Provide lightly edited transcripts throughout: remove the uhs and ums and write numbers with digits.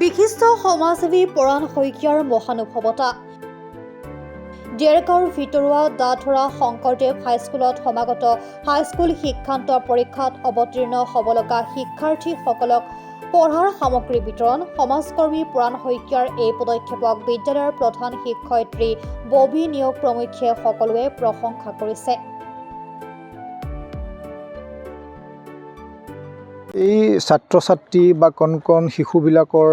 বিশিষ্ট সমাজসেৱী পৰাণ শইকীয়াৰ মহানুভৱতা। ডেৰগাঁৱৰ ভিতৰুৱা দাধৰা শংকৰদেৱ হাইস্কুলত সমাগত হাইস্কুল শিক্ষান্ত পৰীক্ষাত অৱতীৰ্ণ হ'ব লগা শিক্ষাৰ্থীসকলক পঢ়াৰ সামগ্ৰী বিতৰণ। সমাজকৰ্মী পৰাণ শইকীয়াৰ এই পদক্ষেপক বিদ্যালয়ৰ প্ৰধান শিক্ষয়িত্ৰী ববী নিয়োগ প্ৰমুখ্যে সকলোৱে প্ৰশংসা কৰিছে। এই ছাত্ৰ ছাত্ৰী বা কণ কণ শিশুবিলাকৰ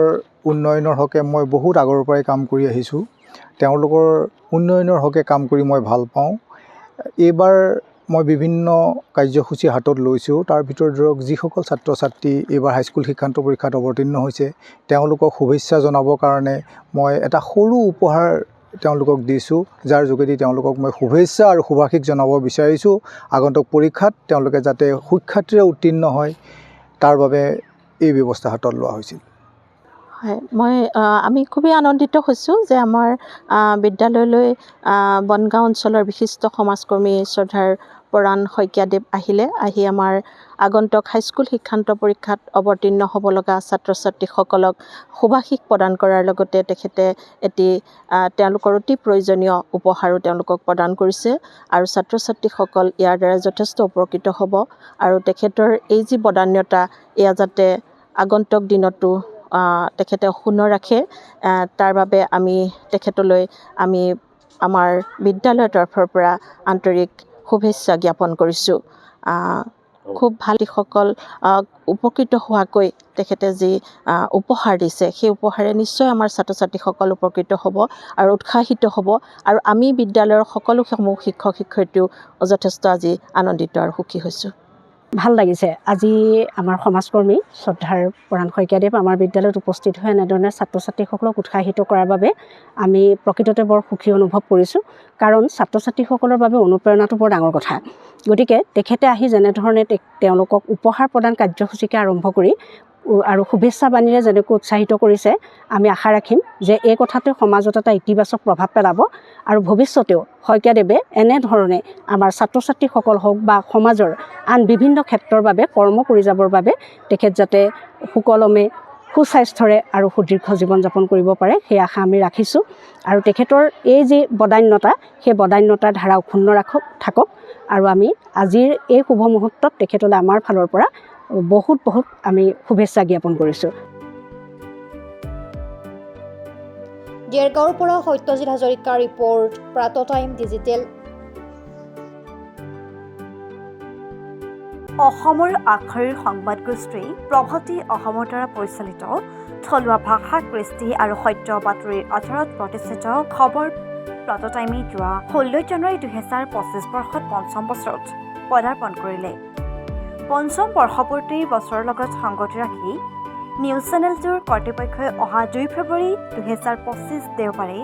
উন্নয়নৰ হকে মই বহুত আগৰ পৰাই কাম কৰি আহিছোঁ। তেওঁলোকৰ উন্নয়নৰ হকে কাম কৰি মই ভাল পাওঁ। এইবাৰ মই বিভিন্ন কাৰ্যসূচী হাতত লৈছোঁ। তাৰ ভিতৰত ধৰক যিসকল ছাত্ৰ ছাত্ৰী এইবাৰ হাইস্কুল শিক্ষান্ত পৰীক্ষাত অৱতীৰ্ণ হৈছে তেওঁলোকক শুভেচ্ছা জনাবৰ কাৰণে মই এটা সৰু উপহাৰ তেওঁলোকক দিছোঁ, যাৰ যোগেদি তেওঁলোকক মই শুভেচ্ছা আৰু শুভাশীষ জনাব বিচাৰিছোঁ। আগন্তুক পৰীক্ষাত তেওঁলোকে যাতে সুখ্যাতিৰে উত্তীৰ্ণ হয় তাৰ বাবে এই ব্যৱস্থা হাতত লোৱা হৈছিল। হয়, আমি খুবেই আনন্দিত হৈছোঁ যে আমাৰ বিদ্যালয়লৈ বনগাঁও অঞ্চলৰ বিশিষ্ট সমাজকৰ্মী শ্ৰদ্ধাৰ পৰাণ শইকীয়াদেৱ আহি আমাৰ আগন্তুক হাইস্কুল শিক্ষান্ত পৰীক্ষাত অৱতীৰ্ণ হ'ব লগা ছাত্ৰ ছাত্ৰীসকলক শুভাশীষ প্ৰদান কৰাৰ লগতে তেখেতে তেওঁলোকৰ অতি প্ৰয়োজনীয় উপহাৰো তেওঁলোকক প্ৰদান কৰিছে আৰু ছাত্ৰ ছাত্ৰীসকল ইয়াৰ দ্বাৰা যথেষ্ট উপকৃত হ'ব আৰু তেখেতৰ এই যি বদান্যতা এয়া যাতে আগন্তুক দিনতো তেখেতে অক্ষুণ্ণ ৰাখে তাৰ বাবে আমি তেখেতলৈ আমাৰ বিদ্যালয়ৰ তৰফৰ পৰা আন্তৰিক শুভেচ্ছা জ্ঞাপন কৰিছোঁ। খুব ভাল যিসকল উপকৃত হোৱাকৈ তেখেতে যি উপহাৰ দিছে সেই উপহাৰে নিশ্চয় আমাৰ ছাত্ৰ ছাত্ৰীসকল উপকৃত হ'ব আৰু উৎসাহিত হ'ব আৰু আমি বিদ্যালয়ৰ সকলোসমূহ শিক্ষক শিক্ষয়িত্ৰীও যথেষ্ট আজি আনন্দিত আৰু সুখী হৈছোঁ। ভাল লাগিছে আজি আমাৰ সমাজকৰ্মী শ্ৰদ্ধাৰ পৰাণ শইকীয়াদেৱ আমাৰ বিদ্যালয়ত উপস্থিত হৈ এনেধৰণে ছাত্ৰ ছাত্ৰীসকলক উৎসাহিত কৰাৰ বাবে আমি প্ৰকৃততে বৰ সুখী অনুভৱ কৰিছোঁ। কাৰণ ছাত্ৰ ছাত্ৰীসকলৰ বাবে অনুপ্ৰেৰণাটো বৰ ডাঙৰ কথা। গতিকে তেখেতে আহি যেনেধৰণে তেওঁলোকক উপহাৰ প্ৰদান কাৰ্যসূচীকে আৰম্ভ কৰি আৰু শুভেচ্ছা বাণীৰে যেনেকৈ উৎসাহিত কৰিছে, আমি আশা ৰাখিম যে এই কথাটোৱে সমাজত এটা ইতিবাচক প্ৰভাৱ পেলাব আৰু ভৱিষ্যতেও শইকীয়াদেৱে এনেধৰণে আমাৰ ছাত্ৰ ছাত্ৰীসকল হওক বা সমাজৰ আন বিভিন্ন ক্ষেত্ৰৰ বাবে কৰ্ম কৰি যাবৰ বাবে তেখেত যাতে সুকলমে সুস্বাস্থ্যৰে আৰু সুদীৰ্ঘ জীৱন যাপন কৰিব পাৰে সেই আশা আমি ৰাখিছোঁ। আৰু তেখেতৰ এই যি বদান্যতা সেই বদান্যতাৰ ধাৰা অক্ষুণ্ণ থাকক আৰু আমি আজিৰ এই শুভ মুহূৰ্তত তেখেতলৈ আমাৰ ফালৰ পৰা বহুত আমি শুভেচ্ছা জ্ঞাপন কৰিছোঁ। ডেৰগাঁৱৰ পৰা সত্যজিৎ হাজৰিকাৰ ৰিপৰ্ট, প্ৰাত টাইম ডিজিটেল। অসমৰ আগশাৰীৰ সংবাদ গোষ্ঠী প্ৰভাতী অসমৰ দ্বাৰা পৰিচালিত থলুৱা ভাষা, কৃষ্টি আৰু সত্য বাতৰিৰ আধাৰত প্ৰতিষ্ঠিত খবৰ প্ৰাত টাইমে যোৱা 16 জানুৱাৰী 2025 বৰ্ষত পঞ্চম বছৰত পদাৰ্পণ কৰিলে। পঞ্চম বৰ্ষপূৰ্তিৰ বছৰৰ লগত সংগতি ৰাখি নিউজ চেনেলটোৰ কৰ্তৃপক্ষই অহা 2 ফেব্ৰুৱাৰী 2025 দেওবাৰে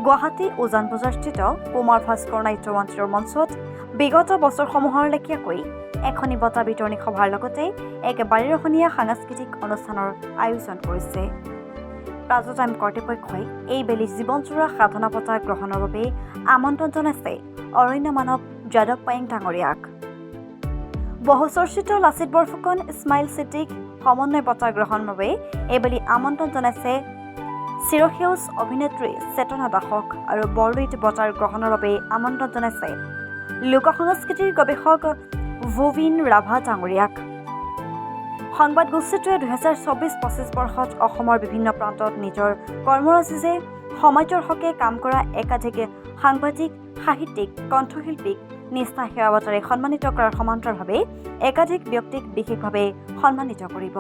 গুৱাহাটী উজান বজাৰস্থিত কুমাৰ ভাস্কৰ নাট্য মঞ্চৰ মঞ্চত বিগত বছৰসমূহৰ লেখীয়াকৈ এখনি বঁটা বিতৰণী সভাৰ লগতে এক বাৰেৰহণীয়া সাংস্কৃতিক অনুষ্ঠানৰ আয়োজন কৰিছে। প্ৰাত টাইম কৰ্তৃপক্ষই এইবেলি জীৱনজোৰা সাধনা বঁটা গ্ৰহণৰ বাবে আমন্ত্ৰণ জনাইছে অৰণ্য মানৱ যাদৱ পায়েং ডাঙৰীয়াক। বহুচৰ্চিত লাচিত বৰফুকন, ইছমাইল ছিদ্দিক সমন্বয় বঁটা গ্ৰহণৰ বাবে এইবেলি আমন্ত্ৰণ জনাইছে চিৰসেউজ অভিনেত্ৰী চেতনা দাসক আৰু বৰলুইত বঁটাৰ গ্ৰহণৰ বাবে আমন্ত্ৰণ জনাইছে লোক সংস্কৃতিৰ গৱেষক ভুৱিন ৰাভা ডাঙৰীয়াক। সংবাদ গোষ্ঠীটোৱে 2024-25 বৰ্ষত অসমৰ বিভিন্ন প্ৰান্তত নিজৰ কৰ্মৰাজিৰে সমাজৰ হকে কাম কৰা একাধিক সাংবাদিক, সাহিত্যিক, কণ্ঠশিল্পীক নিষ্ঠা সেৱা বঁটাৰে সন্মানিত কৰাৰ সমান্তৰালভাৱে একাধিক ব্যক্তিক বিশেষভাৱে সন্মানিত কৰিব।